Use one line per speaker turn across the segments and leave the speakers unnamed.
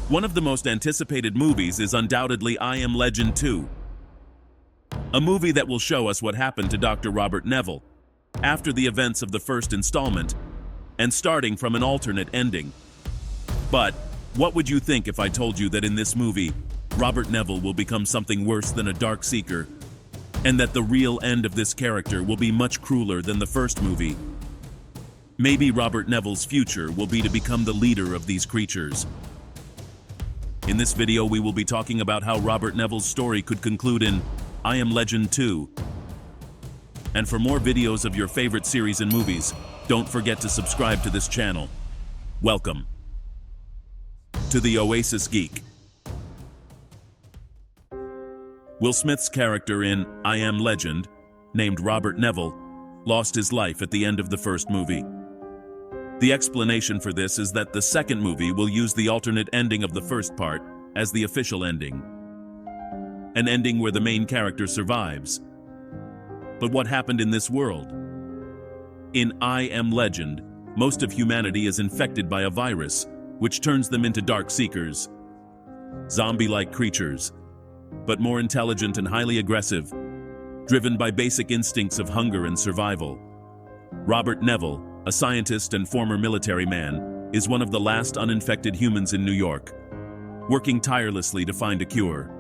One of the most anticipated movies is undoubtedly I Am Legend 2, a movie that will show us what happened to Dr. Robert Neville after the events of the first installment and starting from an alternate ending. But what would you think if I told you that in this movie, Robert Neville will become something worse than a dark seeker, and that the real end of this character will be much crueler than the first movie? Maybe Robert Neville's future will be to become the leader of these creatures. In this video, we will be talking about how Robert Neville's story could conclude in I Am Legend 2. And for more videos of your favorite series and movies, don't forget to subscribe to this channel. Welcome to the Oasis Geek. Will Smith's character in I Am Legend, named Robert Neville, lost his life at the end of the first movie. The explanation for this is that the second movie will use the alternate ending of the first part as the official ending. An ending where the main character survives. But what happened in this world? In I Am Legend, most of humanity is infected by a virus, which turns them into dark seekers. Zombie-like creatures, but more intelligent and highly aggressive, driven by basic instincts of hunger and survival. Robert Neville, a scientist and former military man, is one of the last uninfected humans in New York, working tirelessly to find a cure.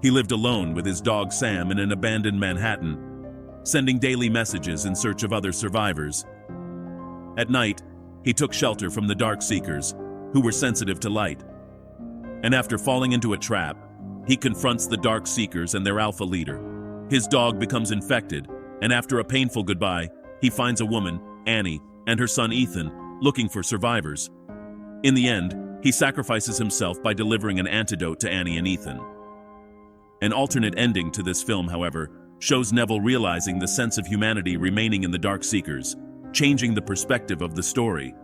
He lived alone with his dog Sam in an abandoned Manhattan, sending daily messages in search of other survivors. At night, he took shelter from the dark seekers, who were sensitive to light. And after falling into a trap, he confronts the dark seekers and their alpha leader. His dog becomes infected, and after a painful goodbye, he finds a woman, Annie, and her son Ethan, looking for survivors. In the end, he sacrifices himself by delivering an antidote to Annie and Ethan. An alternate ending to this film, however, shows Neville realizing the sense of humanity remaining in the Dark Seekers, changing the perspective of the story.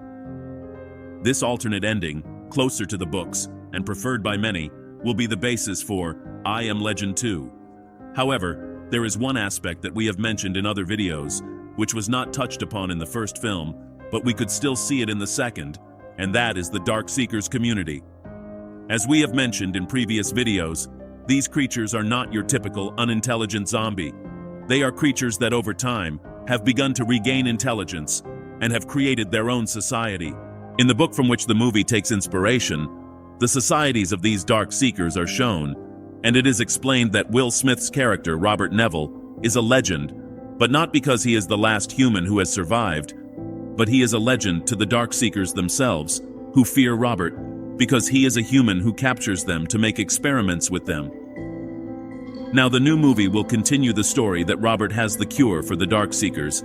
This alternate ending, closer to the books and preferred by many, will be the basis for I Am Legend 2. However, there is one aspect that we have mentioned in other videos, which was not touched upon in the first film, but we could still see it in the second, and that is the Dark Seekers community. As we have mentioned in previous videos, these creatures are not your typical unintelligent zombie. They are creatures that over time have begun to regain intelligence and have created their own society. In the book from which the movie takes inspiration, the societies of these Dark Seekers are shown, and it is explained that Will Smith's character, Robert Neville, is a legend, but not because he is the last human who has survived, but he is a legend to the Dark Seekers themselves, who fear Robert, because he is a human who captures them to make experiments with them. Now, the new movie will continue the story that Robert has the cure for the Dark Seekers.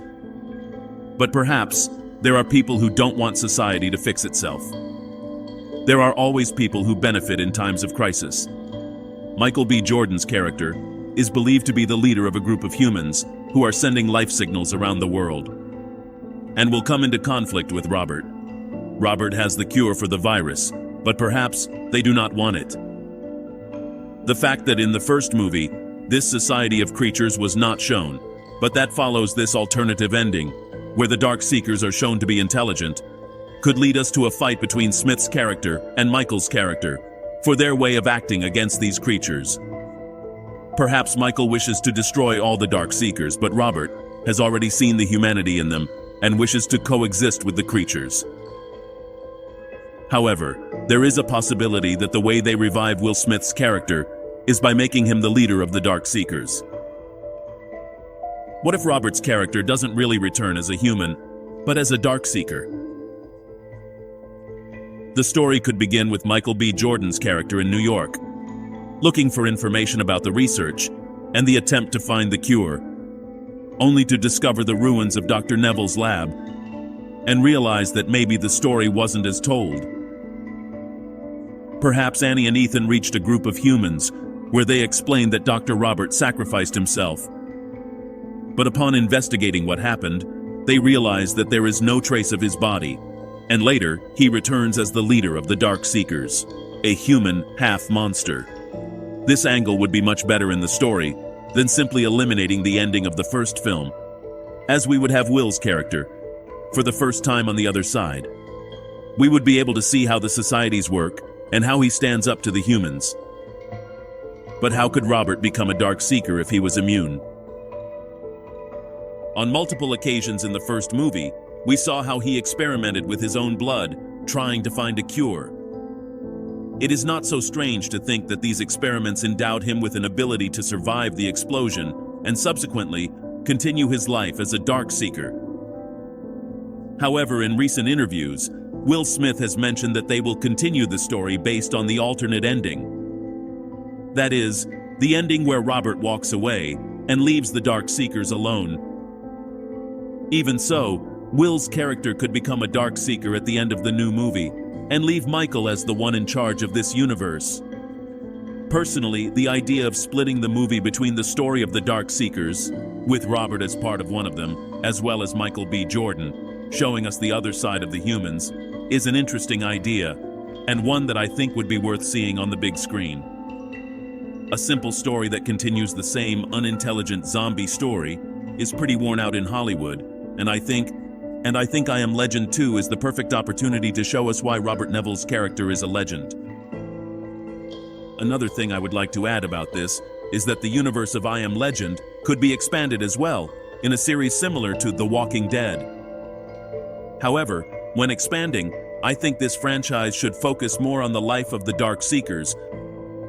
But perhaps there are people who don't want society to fix itself. There are always people who benefit in times of crisis. Michael B. Jordan's character is believed to be the leader of a group of humans who are sending life signals around the world, and will come into conflict with Robert. Robert has the cure for the virus, but perhaps they do not want it. The fact that in the first movie, this society of creatures was not shown, but that follows this alternative ending, where the Dark Seekers are shown to be intelligent, could lead us to a fight between Smith's character and Michael's character for their way of acting against these creatures. Perhaps Michael wishes to destroy all the Dark Seekers, but Robert has already seen the humanity in them and wishes to coexist with the creatures. However, there is a possibility that the way they revive Will Smith's character is by making him the leader of the Dark Seekers. What if Robert's character doesn't really return as a human, but as a Dark Seeker? The story could begin with Michael B. Jordan's character in New York, looking for information about the research and the attempt to find the cure, only to discover the ruins of Dr. Neville's lab and realize that maybe the story wasn't as told. Perhaps Annie and Ethan reached a group of humans where they explained that Dr. Robert sacrificed himself. But upon investigating what happened, they realized that there is no trace of his body, and later he returns as the leader of the Dark Seekers, a human half-monster. This angle would be much better in the story than simply eliminating the ending of the first film, as we would have Will's character, for the first time on the other side. We would be able to see how the societies work and how he stands up to the humans. But how could Robert become a Dark Seeker if he was immune? On multiple occasions in the first movie, we saw how he experimented with his own blood, trying to find a cure. It is not so strange to think that these experiments endowed him with an ability to survive the explosion and subsequently continue his life as a Dark Seeker. However, in recent interviews, Will Smith has mentioned that they will continue the story based on the alternate ending. That is, the ending where Robert walks away and leaves the Dark Seekers alone. Even so, Will's character could become a Dark Seeker at the end of the new movie and leave Michael as the one in charge of this universe. Personally, the idea of splitting the movie between the story of the Dark Seekers, with Robert as part of one of them, as well as Michael B. Jordan, showing us the other side of the humans, is an interesting idea, and one that I think would be worth seeing on the big screen. A simple story that continues the same unintelligent zombie story is pretty worn out in Hollywood, and I think I Am Legend 2 is the perfect opportunity to show us why Robert Neville's character is a legend. Another thing I would like to add about this is that the universe of I Am Legend could be expanded as well, in a series similar to The Walking Dead. However, when expanding, I think this franchise should focus more on the life of the Dark Seekers,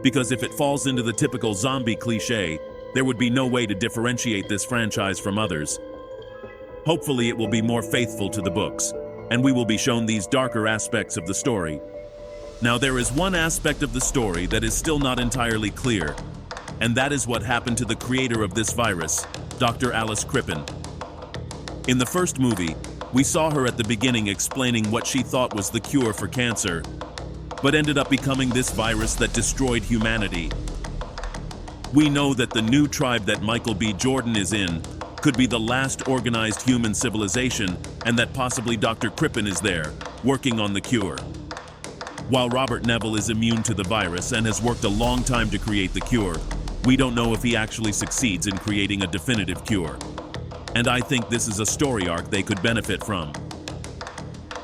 because if it falls into the typical zombie cliché, there would be no way to differentiate this franchise from others. Hopefully it will be more faithful to the books, and we will be shown these darker aspects of the story. Now, there is one aspect of the story that is still not entirely clear, and that is what happened to the creator of this virus, Dr. Alice Crippen. In the first movie, we saw her at the beginning explaining what she thought was the cure for cancer, but ended up becoming this virus that destroyed humanity. We know that the new tribe that Michael B. Jordan is in could be the last organized human civilization, and that possibly Dr. Crippen is there, working on the cure. While Robert Neville is immune to the virus and has worked a long time to create the cure, we don't know if he actually succeeds in creating a definitive cure. And I think this is a story arc they could benefit from.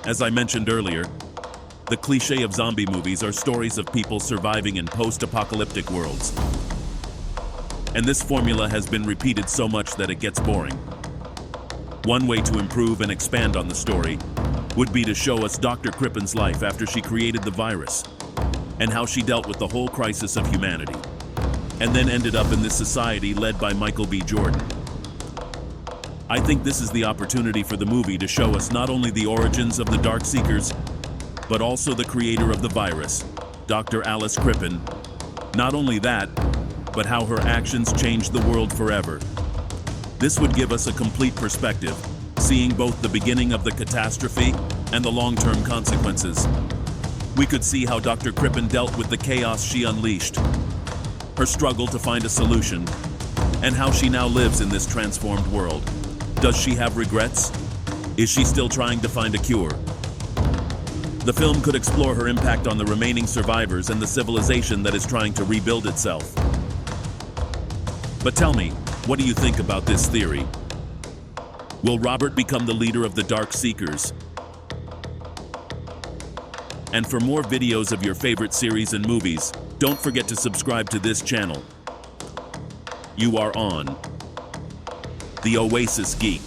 As I mentioned earlier, the cliché of zombie movies are stories of people surviving in post-apocalyptic worlds. And this formula has been repeated so much that it gets boring. One way to improve and expand on the story would be to show us Dr. Crippen's life after she created the virus, and how she dealt with the whole crisis of humanity, and then ended up in this society led by Michael B. Jordan. I think this is the opportunity for the movie to show us not only the origins of the Dark Seekers, but also the creator of the virus, Dr. Alice Crippen. Not only that, but how her actions changed the world forever. This would give us a complete perspective, seeing both the beginning of the catastrophe and the long-term consequences. We could see how Dr. Crippen dealt with the chaos she unleashed, her struggle to find a solution, and how she now lives in this transformed world. Does she have regrets? Is she still trying to find a cure? The film could explore her impact on the remaining survivors and the civilization that is trying to rebuild itself. But tell me, what do you think about this theory? Will Robert become the leader of the Dark Seekers? And for more videos of your favorite series and movies, don't forget to subscribe to this channel. You are on The Oasis Geek.